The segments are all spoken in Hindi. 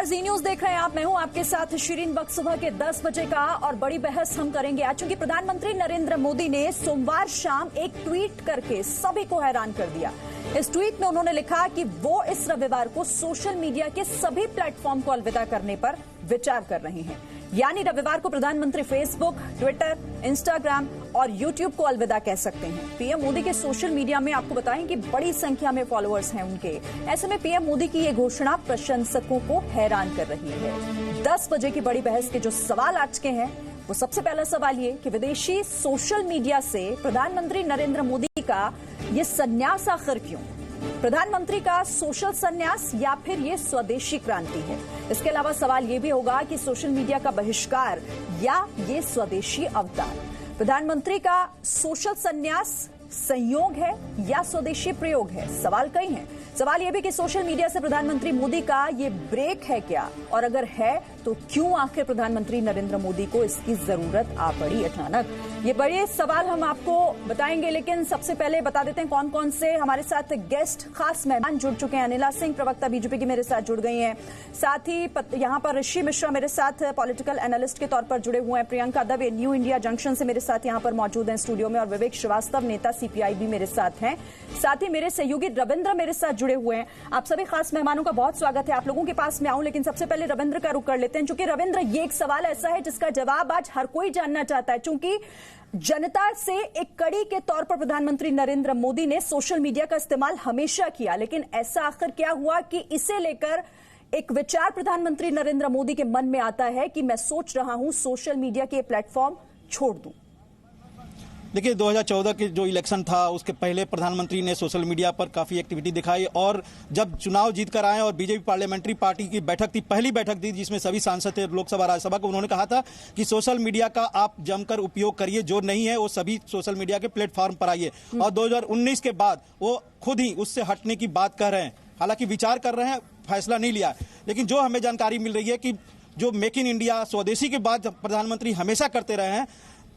नमस्कार, जी न्यूज देख रहे हैं आप। मैं हूं आपके साथ शिरीन। वक्त सुबह के 10 बजे का और बड़ी बहस हम करेंगे आज, चूंकि प्रधानमंत्री नरेंद्र मोदी ने सोमवार शाम एक ट्वीट करके सभी को हैरान कर दिया। इस ट्वीट में उन्होंने लिखा कि वो इस रविवार को सोशल मीडिया के सभी प्लेटफॉर्म को अलविदा करने पर विचार कर रहे हैं। यानी रविवार को प्रधानमंत्री फेसबुक, ट्विटर, इंस्टाग्राम और यूट्यूब को अलविदा कह सकते हैं। पीएम मोदी के सोशल मीडिया में आपको बताएं कि बड़ी संख्या में फॉलोअर्स हैं उनके। ऐसे में पीएम मोदी की ये घोषणा प्रशंसकों को हैरान कर रही है। 10 बजे की बड़ी बहस के जो सवाल आज के हैं, वो सबसे पहला सवाल ये कि विदेशी सोशल मीडिया से प्रधानमंत्री नरेंद्र मोदी का ये संन्यास आखिर क्यों? प्रधानमंत्री का सोशल संन्यास या फिर ये स्वदेशी क्रांति है? इसके अलावा सवाल ये भी होगा कि सोशल मीडिया का बहिष्कार या ये स्वदेशी अवतार? प्रधानमंत्री का सोशल संन्यास संयोग है या स्वदेशी प्रयोग है? सवाल कई हैं। सवाल यह भी कि सोशल मीडिया से प्रधानमंत्री मोदी का ये ब्रेक है क्या, और अगर है तो क्यों आखिर प्रधानमंत्री नरेंद्र मोदी को इसकी जरूरत आ पड़ी अचानक? ये बड़े सवाल हम आपको बताएंगे, लेकिन सबसे पहले बता देते हैं कौन कौन से हमारे साथ गेस्ट, खास मेहमान जुड़ चुके हैं। अनिला सिंह, प्रवक्ता बीजेपी की, मेरे साथ जुड़ गई हैं। साथ ही यहाँ पर ऋषि मिश्रा मेरे साथ पॉलिटिकल एनालिस्ट के तौर पर जुड़े हुए हैं। Priyanka Dave new India junction से मेरे साथ यहाँ पर मौजूद हैं स्टूडियो में, और विवेक श्रीवास्तव नेता सीपीआई भी मेरे साथ हैं। साथ ही मेरे सहयोगी रविंद्र मेरे साथ जुड़े हुए हैं। आप सभी खास मेहमानों का बहुत स्वागत है। आप लोगों के पास मैं आऊं, लेकिन सबसे पहले रविंद्र का रुख कर लेते हैं, क्योंकि रविंद्र, ये एक सवाल ऐसा है जिसका जवाब आज हर कोई जानना चाहता है। चूंकि जनता से एक कड़ी के तौर पर प्रधानमंत्री नरेंद्र मोदी ने सोशल मीडिया का इस्तेमाल हमेशा किया, लेकिन ऐसा आखिर क्या हुआ कि इसे लेकर एक विचार प्रधानमंत्री नरेंद्र मोदी के मन में आता है कि मैं सोच रहा हूं सोशल मीडिया के प्लेटफॉर्म छोड़ दूं? देखिए, 2014 के जो इलेक्शन था उसके पहले प्रधानमंत्री ने सोशल मीडिया पर काफ़ी एक्टिविटी दिखाई, और जब चुनाव जीत कर आए और बीजेपी पार्लियामेंट्री पार्टी की बैठक थी, पहली बैठक थी जिसमें सभी सांसद थे लोकसभा राज्यसभा को, उन्होंने कहा था कि सोशल मीडिया का आप जमकर उपयोग करिए, जो नहीं है वो सभी सोशल मीडिया के प्लेटफॉर्म पर आइए। और 2019 के बाद वो खुद ही उससे हटने की बात कर रहे हैं। हालांकि विचार कर रहे हैं, फैसला नहीं लिया, लेकिन जो हमें जानकारी मिल रही है कि जो मेक इन इंडिया, स्वदेशी की बात प्रधानमंत्री हमेशा करते रहे हैं,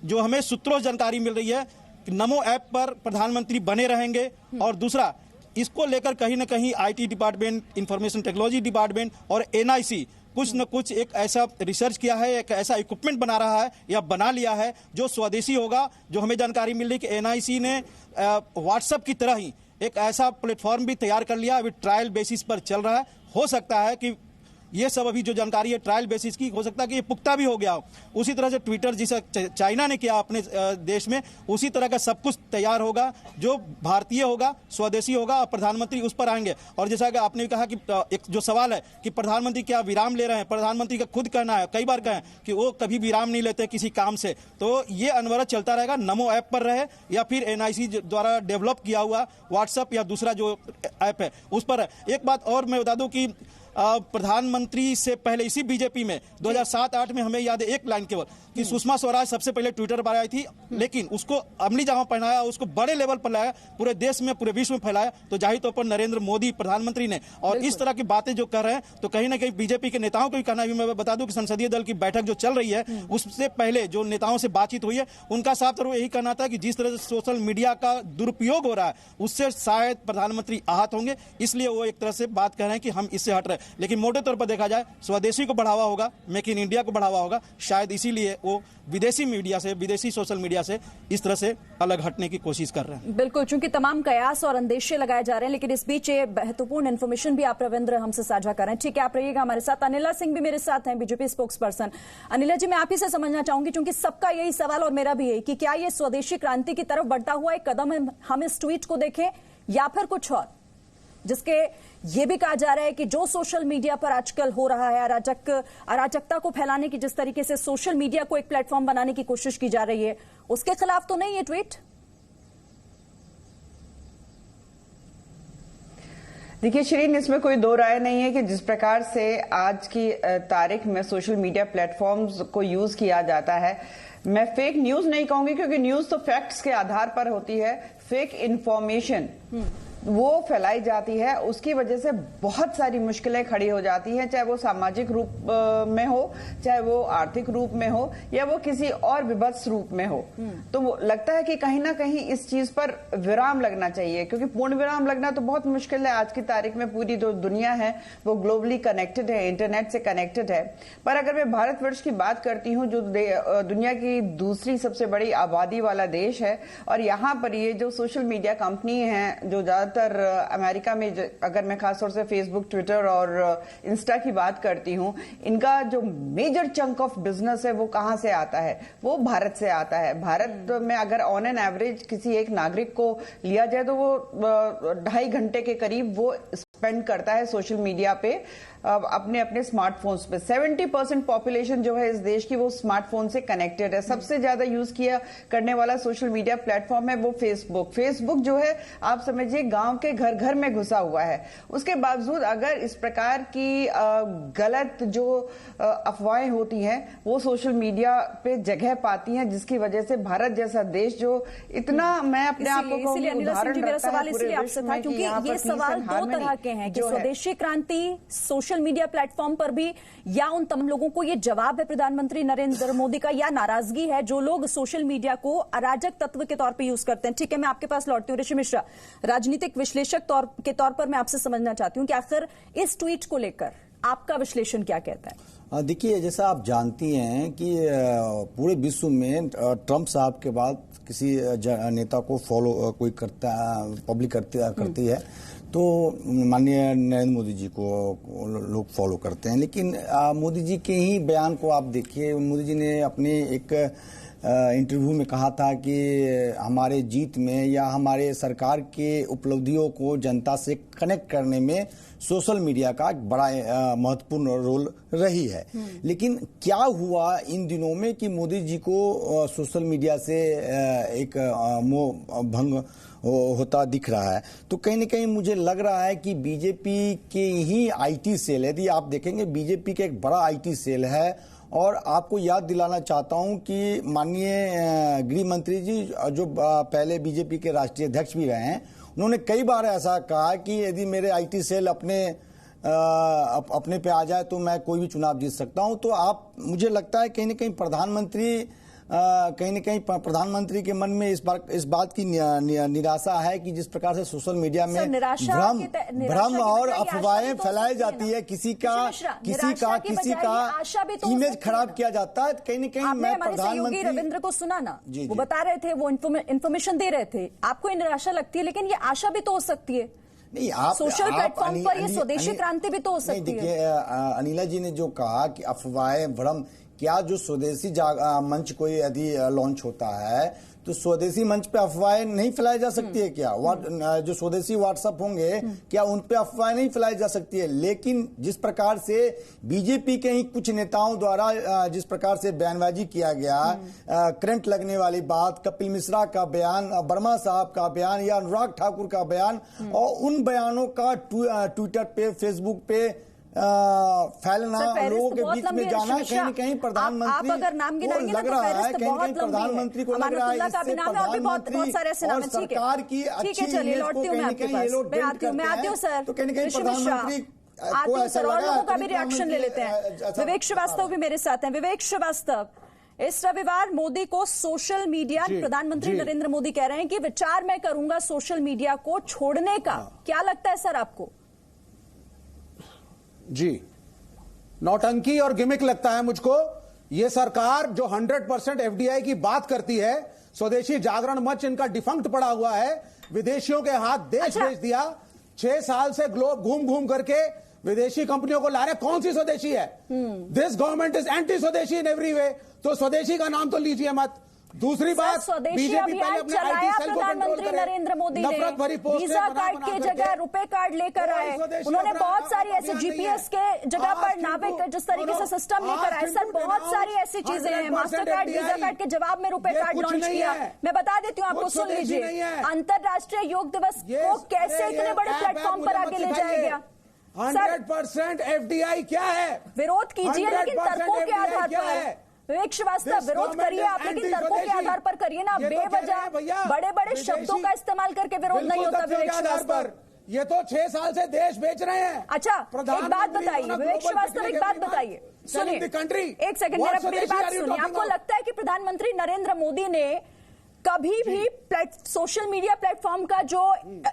जो हमें सूत्रों से जानकारी मिल रही है कि नमो ऐप पर प्रधानमंत्री बने रहेंगे। और दूसरा, इसको लेकर कहीं ना कहीं IT department, information technology department और एनआईसी कुछ न कुछ एक ऐसा रिसर्च किया है, एक ऐसा इक्विपमेंट बना रहा है या बना लिया है जो स्वदेशी होगा। जो हमें जानकारी मिल रही है कि एनआईसी ने व्हाट्सएप की तरह ही एक ऐसा प्लेटफॉर्म भी तैयार कर लिया, अभी ट्रायल बेसिस पर चल रहा है। हो सकता है कि ये सब अभी जो जानकारी है ट्रायल बेसिस की, हो सकता है कि ये पुख्ता भी हो गया हो। उसी तरह से ट्विटर जिसे चाइना ने किया अपने देश में, उसी तरह का सब कुछ तैयार होगा जो भारतीय होगा, स्वदेशी होगा, और प्रधानमंत्री उस पर आएंगे। और जैसा कि आपने कहा कि एक जो सवाल है कि प्रधानमंत्री क्या विराम ले रहे हैं, प्रधानमंत्री का खुद कहना है, कई बार कहें कि वो कभी विराम नहीं लेते किसी काम से। तो ये अनवरत चलता रहेगा, नमो ऐप पर रहे या फिर एनआईसी द्वारा डेवलप किया हुआ व्हाट्सएप या दूसरा जो ऐप है उस पर। एक बात और मैं बता दूं कि प्रधानमंत्री से पहले इसी बीजेपी में 2007-8 में हमें याद है एक लाइन केवल कि सुषमा स्वराज सबसे पहले ट्विटर पर आई थी, लेकिन उसको अमली जामा पहनाया, उसको बड़े लेवल पर लाया, पूरे देश में, पूरे विश्व में फैलाया। तो जाहिर तौर पर नरेंद्र मोदी प्रधानमंत्री ने, और इस तरह की बातें जो कर रहे हैं, तो कहीं ना कहीं बीजेपी के नेताओं को भी कहना भी, मैं बता दूं कि संसदीय दल की बैठक जो चल रही है उससे पहले जो नेताओं से बातचीत हुई है, उनका साफ तौर पर यही कहना था कि जिस तरह से सोशल मीडिया का दुरुपयोग हो रहा है उससे शायद प्रधानमंत्री आहत होंगे, इसलिए वो एक तरह से बात कर रहे हैं कि हम इससे हट रहे हैं। लेकिन मोटे तौर पर देखा जाए स्वदेशी को बढ़ावा होगा, मेक इन इंडिया को बढ़ावा होगा, शायद इसीलिए वो विदेशी मीडिया से, विदेशी सोशल मीडिया से इस तरह से अलग हटने की कोशिश कर रहे हैं। बिल्कुल, चूंकि तमाम कयास और अंदेशे लगाए जा रहे हैं, लेकिन इस बीच ये महत्वपूर्ण इन्फॉर्मेशन भी आप रविंद्र हमसे साझा कर रहे हैं। ठीक है, आप रहिएगा हमारे साथ। अनिला सिंह भी मेरे साथ हैं, बीजेपी स्पोक्स पर्सन। अनिला जी, मैं आप ही से समझना चाहूंगी, क्योंकि सबका यही सवाल और मेरा भी यही, कि क्या ये स्वदेशी क्रांति की तरफ बढ़ता हुआ एक कदम हम इस ट्वीट को देखें या फिर कुछ और, जिसके ये भी कहा जा रहा है कि जो सोशल मीडिया पर आजकल हो रहा है, अराजकता को फैलाने की जिस तरीके से सोशल मीडिया को एक प्लेटफॉर्म बनाने की कोशिश की जा रही है, उसके खिलाफ तो नहीं ये ट्वीट? देखिए शिरीन, इसमें कोई दो राय नहीं है कि जिस प्रकार से आज की तारीख में सोशल मीडिया प्लेटफॉर्म्स को यूज किया जाता है, मैं फेक न्यूज नहीं कहूंगी, क्योंकि न्यूज तो फैक्ट्स के आधार पर होती है। फेक इंफॉर्मेशन वो फैलाई जाती है, उसकी वजह से बहुत सारी मुश्किलें खड़ी हो जाती हैं, चाहे वो सामाजिक रूप में हो, चाहे वो आर्थिक रूप में हो, या वो किसी और विभत्स रूप में हो। तो वो लगता है कि कहीं ना कहीं इस चीज पर विराम लगना चाहिए, क्योंकि पूर्ण विराम लगना तो बहुत मुश्किल है। आज की तारीख में पूरी जो दुनिया है वो ग्लोबली कनेक्टेड है, इंटरनेट से कनेक्टेड है। पर अगर मैं भारतवर्ष की बात करती हूँ, जो दुनिया की दूसरी सबसे बड़ी आबादी वाला देश है, और यहाँ पर ये जो सोशल मीडिया कंपनी है, जो ज्यादातर अमेरिका में, अगर मैं खासतौर से फेसबुक, ट्विटर और इंस्टा की बात करती हूँ, इनका जो मेजर चंक ऑफ बिजनेस है वो कहाँ से आता है? वो भारत से आता है। भारत में अगर ऑन एन एवरेज किसी एक नागरिक को लिया जाए तो वो 2.5 घंटे के करीब वो स्पेंड करता है सोशल मीडिया पे, अपने अपने स्मार्टफोन्स पे। 70% पॉपुलेशन जो है इस देश की वो स्मार्टफोन से कनेक्टेड है। सबसे ज्यादा यूज किया करने वाला सोशल मीडिया प्लेटफॉर्म है वो फेसबुक। फेसबुक जो है आप समझिए गांव के घर घर में घुसा हुआ है। उसके बावजूद अगर इस प्रकार की गलत जो अफवाहें होती हैं वो सोशल मीडिया पे जगह पाती हैं, जिसकी वजह से भारत जैसा देश जो इतना, मैं अपने आप को कहूंगी उदाहरण मेरा सवाल इसलिए आपसे था क्योंकि ये सवाल दो तरह के हैं कि स्वदेशी क्रांति सोशल मीडिया प्लेटफॉर्म पर भी, या उन तमाम लोगों को ये जवाब है प्रधानमंत्री नरेंद्र मोदी का, या नाराजगी है जो लोग सोशल मीडिया को अराजक तत्व के तौर पे यूज करते हैं। ठीक है, मैं आपके पास लौटती हूँ। ऋषि मिश्रा, राजनीतिक विश्लेषक के तौर पर मैं आपसे समझना चाहती हूँ कि आखिर इस ट्वीट को लेकर आपका विश्लेषण क्या कहता है? देखिए, जैसा आप जानती हैं कि पूरे विश्व में ट्रंप साहब के बाद किसी नेता को फॉलो कोई करता, पब्लिक करती है तो माननीय नरेंद्र मोदी जी को लोग फॉलो करते हैं। लेकिन मोदी जी के ही बयान को आप देखिए, मोदी जी ने अपने एक इंटरव्यू में कहा था कि हमारे जीत में या हमारे सरकार के उपलब्धियों को जनता से कनेक्ट करने में सोशल मीडिया का एक बड़ा महत्वपूर्ण रोल रही है। लेकिन क्या हुआ इन दिनों में कि मोदी जी को सोशल मीडिया से एक मोह भंग होता दिख रहा है। तो कहीं न कहीं मुझे लग रहा है कि बीजेपी के ही आईटी सेल, यदि आप देखेंगे बीजेपी का एक बड़ा आईटी सेल है। और आपको याद दिलाना चाहता हूं कि माननीय गृह मंत्री जी जो पहले बीजेपी के राष्ट्रीय अध्यक्ष भी रहे हैं, उन्होंने कई बार ऐसा कहा कि यदि मेरे आईटी सेल अपने पे आ जाए तो मैं कोई भी चुनाव जीत सकता हूं। तो आप, मुझे लगता है कहीं न कहीं प्रधानमंत्री के मन में इस बात की निराशा है कि जिस प्रकार से सोशल मीडिया में भ्रम और अफवाहें फैलाई जाती है, किसी का इमेज खराब किया जाता है। कहीं न कहीं मैं प्रधानमंत्री रविंद्र को सुना ना, वो बता रहे थे, वो इन्फॉर्मेशन दे रहे थे, आपको निराशा लगती है, लेकिन ये आशा भी तो हो सकती है। नहीं, आप सोशल प्लेटफॉर्म पर ये स्वदेशी क्रांति भी तो हो सकती है। देखिए, अनिला जी ने जो कहा कि अफवाहें, भ्रम, क्या जो स्वदेशी मंच कोई यदि लॉन्च होता है तो स्वदेशी मंच पे अफवाहें नहीं फैलाई जा सकती है क्या? जो स्वदेशी व्हाट्सएप होंगे क्या उन पे अफवाहें नहीं फैलाई जा सकती है? लेकिन जिस प्रकार से बीजेपी के ही कुछ नेताओं द्वारा जिस प्रकार से बयानबाजी किया गया, करंट लगने वाली बात, कपिल मिश्रा का बयान, वर्मा साहब का बयान या अनुराग ठाकुर का बयान, और उन बयानों का ट्विटर पे, फेसबुक पे फैलना, लोगों के बीच में जाना, कहीं न कहीं प्रधानमंत्री, आप अगर नाम गिनाएंगे लग रहा है कहीं न कहीं प्रधानमंत्री को लग रहा है इससे प्रधानमंत्री और सरकार की अच्छी इमेज को कहीं न कहीं ये लोग डेंट करते हैं। तो कहीं न कहीं प्रधानमंत्री को ऐसा लगा। लोगों का भी रिएक्शन ले लेते हैं। विवेक श्रीवास्तव भी मेरे साथ हैं। विवेक श्रीवास्तव, इस रविवार मोदी को सोशल मीडिया, प्रधानमंत्री नरेंद्र मोदी कह रहे हैं कि विचार मैं करूंगा सोशल मीडिया को छोड़ने का, क्या लगता है सर आपको? जी, नौटंकी और गिमिक लगता है मुझको। ये सरकार जो 100% एफडीआई की बात करती है, स्वदेशी जागरण मंच इनका डिफंक्ट पड़ा हुआ है, विदेशियों के हाथ देश भेज दिया। 6 साल से ग्लोब घूम घूम करके विदेशी कंपनियों को ला रहे, कौन सी स्वदेशी है? दिस गवर्नमेंट इज एंटी स्वदेशी इन एवरी वे। तो स्वदेशी का नाम तो लीजिए मत। दूसरी बात, बीजेपी पहले अपने आईटी सेल को कंट्रोल करे। नरेंद्र मोदी ने वीजा कार्ड के जगह रुपए कार्ड लेकर आए। उन्होंने बहुत सारी ऐसी जीपीएस के जगह पर नाविक जिस तरीके से सिस्टम लेकर आए, सर बहुत सारी ऐसी चीजें हैं। मास्टर कार्ड, वीजा कार्ड के जवाब में रुपए कार्ड लॉन्च किया। मैं बता देती हूँ आपको, सुन लीजिए। अंतर्राष्ट्रीय योग दिवस को कैसे इतने बड़े प्लेटफॉर्म पर आके ले जाया गया? 100% एफडीआई क्या है? विरोध कीजिए, लेकिन तर्कों के आधार पर। विवेक श्रीवास्तव, विरोध करिए आप, लेकिन तर्कों के आधार पर करिए ना, बेवजह बड़े बड़े शब्दों का इस्तेमाल करके विरोध नहीं होता विवेक श्रीवास्तव। ये तो 6 साल से देश बेच रहे हैं। अच्छा, एक बात बताइए विवेक श्रीवास्तव, एक बात बताइए, सुनिए एक सेकंड, मेरी बात सुनिए। आपको लगता है कि प्रधानमंत्री नरेंद्र मोदी ने कभी भी सोशल मीडिया प्लेटफॉर्म का जो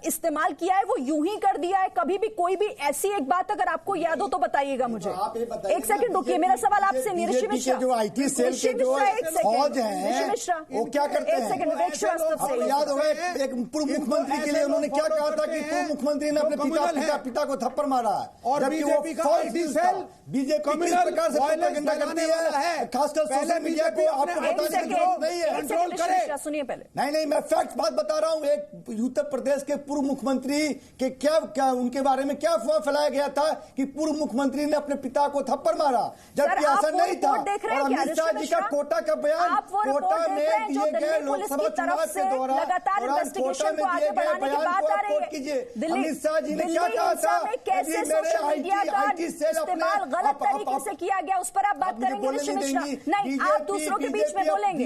इस्तेमाल किया है वो यूं ही कर दिया है? कभी भी कोई भी ऐसी एक बात अगर आपको याद हो तो बताइएगा मुझे। एक सेकंड रुकिए, मेरा सवाल आपसे नहीं, ऋषि मिश्रा, जो आईटी सेल के जो फौज हैं वो क्या करते हैं? एक सेकंड विवेक श्रीवास्तव से याद होगा एक पूर्व मुख्यमंत्री के लिए उन्होंने क्या कहा था कि पूर्व मुख्यमंत्री ने अपने पिता को थप्पड़ मारा और बीजेपी का आईटी सेल बीजेपी किस प्रकार से प्रोपेगेंडा करती है, खासकर सोशल मीडिया को आपको बताने की जरूरत नहीं है। कंट्रोल करें, सुनिए पहले। नहीं, मैं फैक्ट बात बता रहा हूं। एक उत्तर प्रदेश के पूर्व मुख्यमंत्री के क्या उनके बारे में क्या अफवाह फैलाया गया था कि पूर्व मुख्यमंत्री ने अपने पिता को थप्पड़ मारा, जबकि ऐसा नहीं था। और अमित शाह जी का कोटा का बयान, कोटा में दिए गए लोकसभा चुनाव के दौरान कोटा में दिए गए बयान को आप कोट कीजिए। अमित शाह जी ने क्या कहा था? कैसे सोशल मीडिया का इस्तेमाल गलत तरीके से किया गया, उस पर आप बात करेंगे ऋषि मिश्रा? नहीं, आप दूसरों के बीच में बोलेंगे।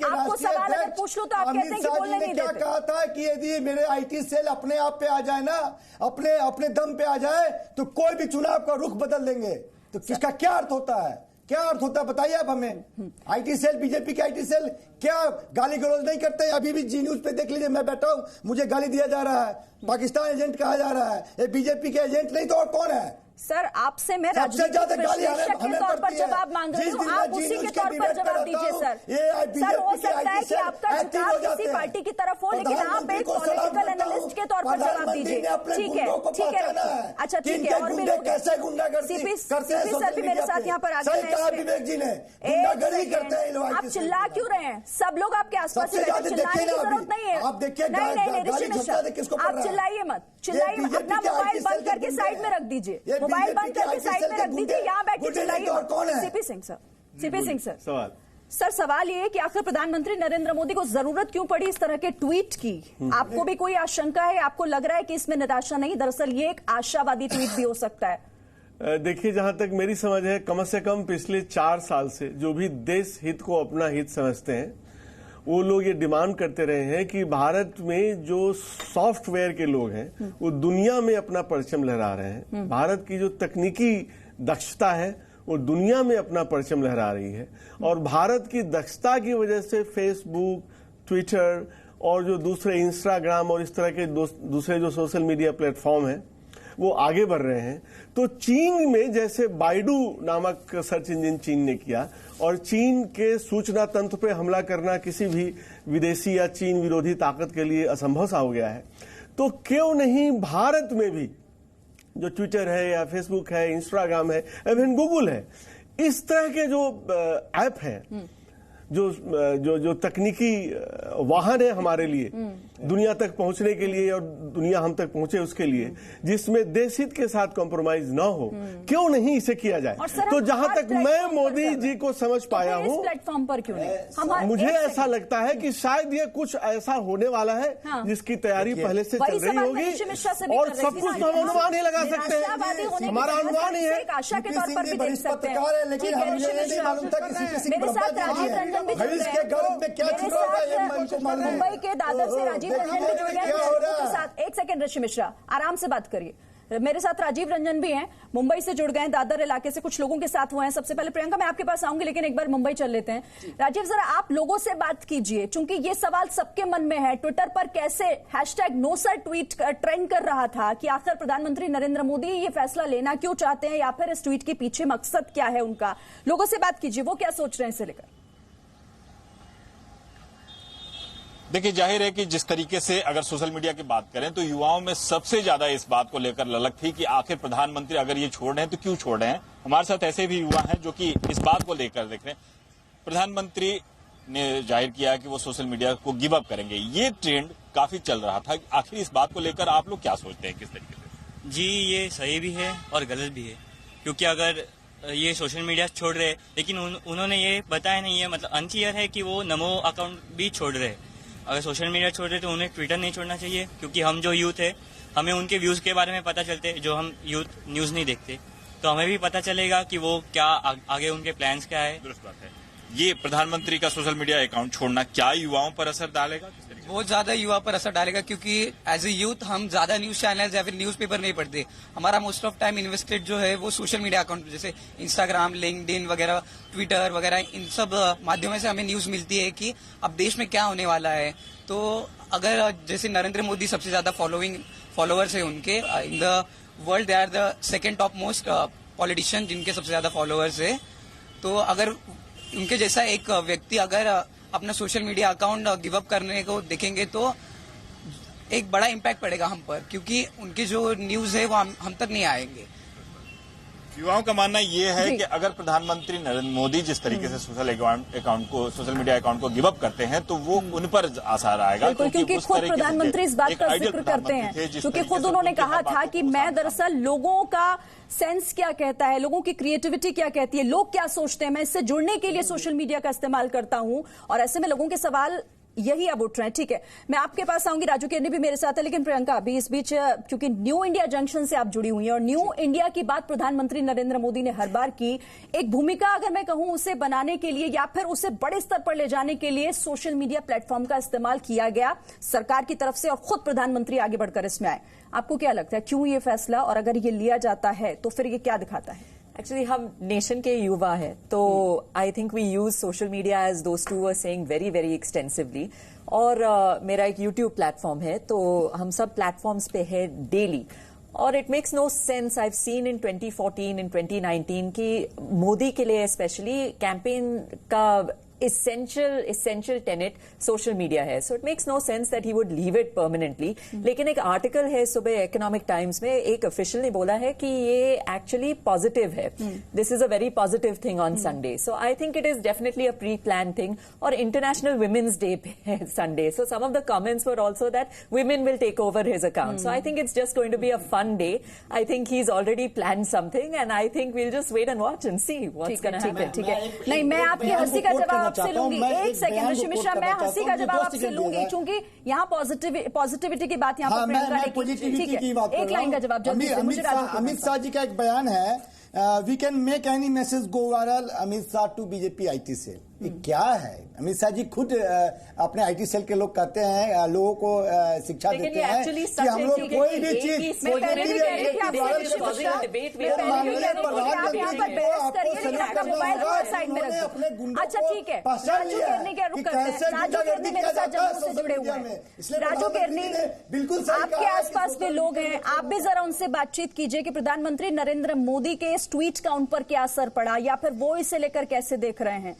आपको सवाल अगर पूछ लो तो आप कहते हैं कि बोलने नहीं देते। क्या कहा था कि यदि मेरे आईटी सेल अपने आप पे आ जाए ना, अपने दम पे आ जाए, तो कोई भी चुनाव का रुख बदल देंगे। तो इसका क्या अर्थ होता है? क्या अर्थ होता है बताइए आप हमें। आईटी सेल, बीजेपी के आईटी सेल क्या गाली गलौज नहीं करते? अभी भी जी न्यूज पे देख लीजिए, मैं बैठा हूं, मुझे गाली दिया जा रहा है, पाकिस्तान एजेंट कहा जा रहा है। ये बीजेपी के एजेंट नहीं तो और कौन है? सर आपसे मैं राजनीतिक विश्लेषक के तौर पर जवाब मांग रही हूँ, आप उसी के तौर पर जवाब दीजिए सर। सर हो सकता है कि आपका झुकाव किसी पार्टी की तरफ हो, लेकिन आप एक पॉलिटिकल एनालिस्ट के तौर पर जवाब दीजिए। ठीक है, अच्छा ठीक है। और भी लोग सीपी सर भी मेरे साथ यहाँ पर आ गए हैं। आप चिल्ला क्यों रहे हैं? सब लोग आपके आसपास ही बैठे, चिल्लाने की जरूरत नहीं है। नहीं ऋषि मिश्रा, आप चिल्लाइए मत, चिल्लाइए, अपना मोबाइल बंद करके साइड में रख दीजिए, मोबाइल बंद करके साइड में रख दीजिए, यहाँ बैठ के चिल्लाइए। सीपी सिंह सर, सवाल ये है कि आखिर प्रधानमंत्री नरेंद्र मोदी को जरूरत क्यों पड़ी इस तरह के ट्वीट की? आपको भी कोई आशंका है? आपको लग रहा है कि इसमें निराशा नहीं, दरअसल ये एक आशावादी ट्वीट भी हो सकता है? देखिए, जहां तक मेरी समझ है, कम से कम पिछले 4 साल से जो भी देश हित को अपना हित समझते हैं वो लोग ये डिमांड करते रहे हैं कि भारत में जो सॉफ्टवेयर के लोग हैं वो दुनिया में अपना परचम लहरा रहे हैं। भारत की जो तकनीकी दक्षता है वो दुनिया में अपना परचम लहरा रही है, और भारत की दक्षता की वजह से फेसबुक, ट्विटर और जो दूसरे इंस्टाग्राम और इस तरह के दूसरे जो सोशल मीडिया प्लेटफॉर्म हैं वो आगे बढ़ रहे हैं। तो चीन में जैसे बाइडू नामक सर्च इंजन चीन ने किया, और चीन के सूचना तंत्र पे हमला करना किसी भी विदेशी या चीन विरोधी ताकत के लिए असंभव सा हो गया है, तो क्यों नहीं भारत में भी जो ट्विटर है या फेसबुक है, इंस्टाग्राम है, इवन गूगल है, इस तरह के जो ऐप हैं, जो तकनीकी वाहन है हमारे लिए दुनिया तक पहुंचने के लिए और दुनिया हम तक पहुंचे उसके लिए, जिसमें देश हित के साथ कॉम्प्रोमाइज ना हो, क्यों नहीं इसे किया जाए? तो जहां तक मैं मोदी जी को समझ पाया हूं, प्लेटफॉर्म पर क्यों नहीं? मुझे ऐसा लगता है कि शायद ये कुछ ऐसा होने वाला है जिसकी तैयारी पहले से चल रही होगी, और सब कुछ तो हम अनुमान ही लगा सकते हैं। हमारा अनुमान ही है। आशा के तौर पर भी देख सकते हैं। मेरे साथ राजीव रंजन भी जुड़ गए, मुंबई के दादर से राजीव रंजन भी जुड़ गए। एक सेकंड ऋषि मिश्रा, आराम से बात करिए। मेरे साथ राजीव रंजन भी हैं, मुंबई से जुड़ गए, दादर इलाके से कुछ लोगों के साथ हुए हैं। सबसे पहले प्रियंका, मैं आपके पास आऊंगी, लेकिन एक बार मुंबई चल लेते हैं। राजीव, जरा आप लोगों से बात कीजिए, क्योंकि ये सवाल सबके मन में है। ट्विटर पर कैसे #NoSir ट्वीट ट्रेंड कर रहा था कि आखिर प्रधानमंत्री नरेंद्र मोदी ये फैसला लेना क्यों चाहते हैं, या फिर इस ट्वीट के पीछे मकसद क्या है उनका? लोगों से बात कीजिए, वो क्या सोच रहे हैं इसे लेकर। देखिए, जाहिर है कि जिस तरीके से अगर सोशल मीडिया की बात करें तो युवाओं में सबसे ज्यादा इस बात को लेकर ललक थी कि आखिर प्रधानमंत्री अगर ये छोड़ रहे हैं तो क्यों छोड़ रहे हैं। हमारे साथ ऐसे भी युवा हैं जो कि इस बात को लेकर देख रहे हैं। प्रधानमंत्री ने जाहिर किया कि वो सोशल मीडिया को गिव अप करेंगे, ये ट्रेंड काफी चल रहा था। आखिर इस बात को लेकर आप लोग क्या सोचते हैं, किस तरीके से? जी, ये सही भी है और गलत भी है, क्योंकि अगर ये सोशल मीडिया छोड़ रहे, लेकिन उन्होंने ये बताया नहीं है, मतलब अनक्लियर है कि वो नमो अकाउंट भी छोड़ रहे। अगर सोशल मीडिया छोड़ रहे तो उन्हें ट्विटर नहीं छोड़ना चाहिए, क्योंकि हम जो यूथ है हमें उनके व्यूज के बारे में पता चलते, जो हम यूथ न्यूज नहीं देखते, तो हमें भी पता चलेगा कि वो क्या आगे उनके प्लान्स क्या है। दुरुस्त बात है। ये प्रधानमंत्री का सोशल मीडिया अकाउंट छोड़ना क्या युवाओं पर असर डालेगा? बहुत ज्यादा युवा पर असर डालेगा, क्योंकि एज ए यूथ हम ज्यादा न्यूज चैनल्स या फिर न्यूज़पेपर नहीं पढ़ते। हमारा मोस्ट ऑफ टाइम इन्वेस्टेड जो है वो सोशल मीडिया अकाउंट, जैसे इंस्टाग्राम, लिंक्डइन वगैरह, ट्विटर वगैरह, इन सब माध्यमों से हमें न्यूज मिलती है कि अब देश में क्या होने वाला है। तो अगर जैसे नरेंद्र मोदी सबसे ज्यादा फॉलोअर्स है उनके in the world, they are the second top most politician जिनके सबसे ज्यादा फॉलोअर्स है। तो अगर उनके जैसा एक व्यक्ति अगर अपना social media account give up करने को देखेंगे तो एक बड़ा इम्पैक्ट पड़ेगा हम पर, क्योंकि उनकी जो न्यूज है वो हम तक नहीं आएंगे। युवाओं का मानना ये है कि अगर प्रधानमंत्री नरेंद्र मोदी जिस तरीके से सोशल मीडिया अकाउंट को गिव अप करते हैं तो वो उन पर असर आएगा, क्योंकि खुद प्रधानमंत्री इस बात का जिक्र करते हैं, क्योंकि खुद उन्होंने कहा था कि मैं दरअसल लोगों का सेंस क्या कहता है, लोगों की क्रिएटिविटी क्या कहती है, लोग क्या सोचते हैं, मैं इससे जुड़ने के लिए सोशल मीडिया का इस्तेमाल करता हूं, और ऐसे में लोगों के सवाल यही अब उठ रहे हैं। ठीक है, मैं आपके पास आऊंगी, राजू केरनी भी मेरे साथ है, लेकिन प्रियंका अभी इस बीच, क्योंकि न्यू इंडिया जंक्शन से आप जुड़ी हुई हैं और न्यू इंडिया की बात प्रधानमंत्री नरेंद्र मोदी ने हर बार की, एक भूमिका अगर मैं कहूं उसे बनाने के लिए या फिर उसे बड़े स्तर पर ले जाने के लिए सोशल मीडिया प्लेटफॉर्म का इस्तेमाल किया गया सरकार की तरफ से, और खुद प्रधानमंत्री आगे बढ़कर इसमें आए। आपको क्या लगता है, क्यों ये फैसला, और अगर ये लिया जाता है तो फिर ये क्या दिखाता है? एक्चुअली हम नेशन के युवा हैं, तो I think we use social media as those to were saying very very extensively. और मेरा एक यूट्यूब प्लेटफॉर्म है, तो हम सब प्लेटफॉर्म्स पे है डेली, और it makes no sense. I have seen in 2014 in 2019 कि मोदी के लिए स्पेशली कैंपेन का essential tenet social media है, so it makes no sense that he would leave it permanently। लेकिन एक आर्टिकल है सुबह इकोनॉमिक टाइम्स में, एक ऑफिशियल ने बोला है कि ये एक्चुअली पॉजिटिव है, this is a very positive thing on Sunday, so I think it is definitely a pre plan thing. और इंटरनेशनल वुमेन्स डे है Sunday, so some of the comments were also that women will take over his account, so I think it's just going to be a fun day. I think he is already plan something, and I think we'll just wait and watch and see what's gonna happen. ठीक है, नहीं, मैं आपकी हंसी का जवाब आपसे लूंगी, एक सेकंड ऋषि मिश्रा, मैं हंसी का जवाब आपसे लूंगी, क्योंकि यहाँ पॉजिटिविटी की बात यहाँ पर ठीक है, एक लाइन का जवाब जल्दी से मुझे। अमित शाह जी का एक बयान है, we can make any message go viral, Amit Shah to BJP IT cell. ये क्या है? अमित शाह जी खुद अपने IT सेल के लोग कहते हैं, लोगों को शिक्षा देते हैं कि हम लोग कोई भी चीज अच्छा ठीक है, राजू केरनी के रुक करते हैं, राजू केरनी मेरे साथ जम्मू से जुड़े हुए हैं, राजू केरनी बिल्कुल आपके आसपास भी लोग हैं, आप भी जरा उनसे बातचीत कीजिए कि प्रधानमंत्री नरेंद्र मोदी के इस ट्वीट का उन पर क्या असर पड़ा, या फिर वो इसे लेकर कैसे देख रहे हैं।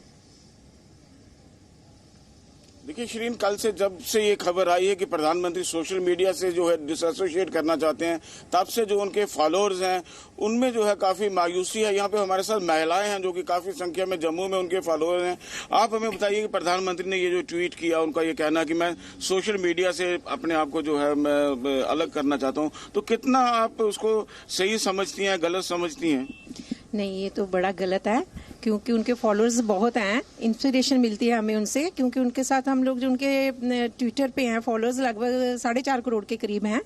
देखिए शिरीन, कल से जब से ये खबर आई है कि प्रधानमंत्री सोशल मीडिया से जो है डिसएसोशिएट करना चाहते हैं, तब से जो उनके फॉलोअर्स हैं उनमें जो है काफी मायूसी है। यहाँ पे हमारे साथ महिलाएं हैं जो कि काफी संख्या में जम्मू में उनके फॉलोअर्स हैं। आप हमें बताइए कि प्रधानमंत्री ने ये जो ट्वीट किया, उनका ये कहना कि मैं सोशल मीडिया से अपने आप को जो है मैं अलग करना चाहता हूँ, तो कितना आप उसको सही समझती हैं, गलत समझती हैं? नहीं, ये तो बड़ा गलत है, क्योंकि उनके फॉलोअर्स बहुत हैं, इंस्पिरेशन मिलती है हमें उनसे, क्योंकि उनके साथ हम लोग जो उनके ट्विटर पे हैं फॉलोअर्स लगभग 4.5 करोड़ के करीब हैं,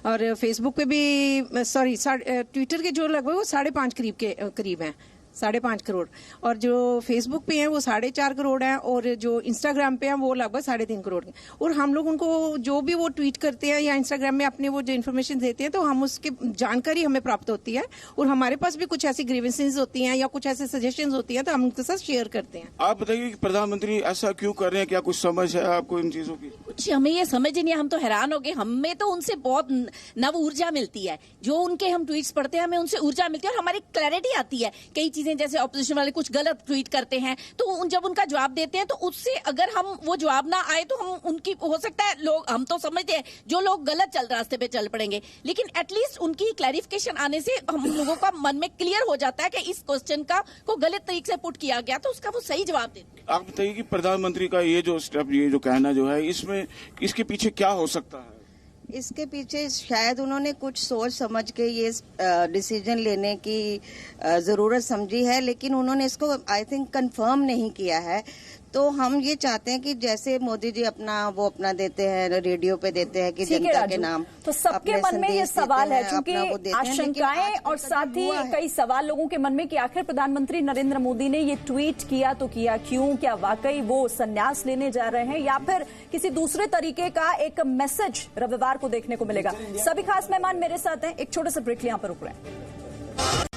और फेसबुक पे भी ट्विटर के जो लगभग वो 5.5 के करीब हैं, 5.5 करोड़, और जो फेसबुक पे हैं वो 4.5 करोड़ हैं, और जो इंस्टाग्राम पे हैं वो लगभग 3.5 करोड़ हैं। और हम लोग उनको जो भी वो ट्वीट करते हैं या इंस्टाग्राम में अपने वो जो इन्फॉर्मेशन देते हैं, तो हम उसकी जानकारी हमें प्राप्त होती है, और हमारे पास भी कुछ ऐसी ग्रीवेंसेस होती हैं या कुछ ऐसे सजेशंस होती हैं, तो हम उनके साथ शेयर करते हैं। आप बताइए कि प्रधानमंत्री ऐसा क्यों कर रहे हैं, क्या कुछ समझ है आपको इन चीजों की? कुछ हमें ये समझ नहीं है, हम तो हैरान हो गए, हमें तो उनसे बहुत नव ऊर्जा मिलती है, जो उनके हम ट्वीट्स पढ़ते हैं हमें उनसे ऊर्जा मिलती है, और हमारी क्लैरिटी आती है। कई चीजें जैसे ऑपोजिशन कुछ गलत ट्वीट करते हैं, तो जब उनका जवाब देते हैं, तो उससे अगर हम वो जवाब ना आए तो हम उनकी, हो सकता है लोग, हम तो समझते हैं जो लोग गलत रास्ते पे चल पड़ेंगे, लेकिन एटलीस्ट उनकी क्लैरिफिकेशन आने से हम लोगों का मन में क्लियर हो जाता है कि इस क्वेश्चन का को गलत तरीके से पुट किया गया, तो उसका वो सही जवाब देते हैं। आप बताइए कि प्रधानमंत्री का ये जो स्टेप, ये जो कहना जो है, इसमें इसके पीछे क्या हो सकता है? इसके पीछे शायद उन्होंने कुछ सोच समझ के ये डिसीजन लेने की ज़रूरत समझी है, लेकिन उन्होंने इसको आई थिंक कंफर्म नहीं किया है। तो हम ये चाहते हैं कि जैसे मोदी जी अपना देते हैं, रेडियो पे देते हैं कि जनता के नाम, तो सबके मन में ये सवाल है, चूंकि आशंकाएं और साथ ही कई सवाल लोगों के मन में कि आखिर प्रधानमंत्री नरेंद्र मोदी ने ये ट्वीट किया तो किया क्यों? क्या वाकई वो संन्यास लेने जा रहे हैं या फिर किसी दूसरे तरीके का एक मैसेज रविवार को देखने को मिलेगा? सभी खास मेहमान मेरे साथ हैं, एक छोटे से ब्रेक यहां पर रुक रहे हैं।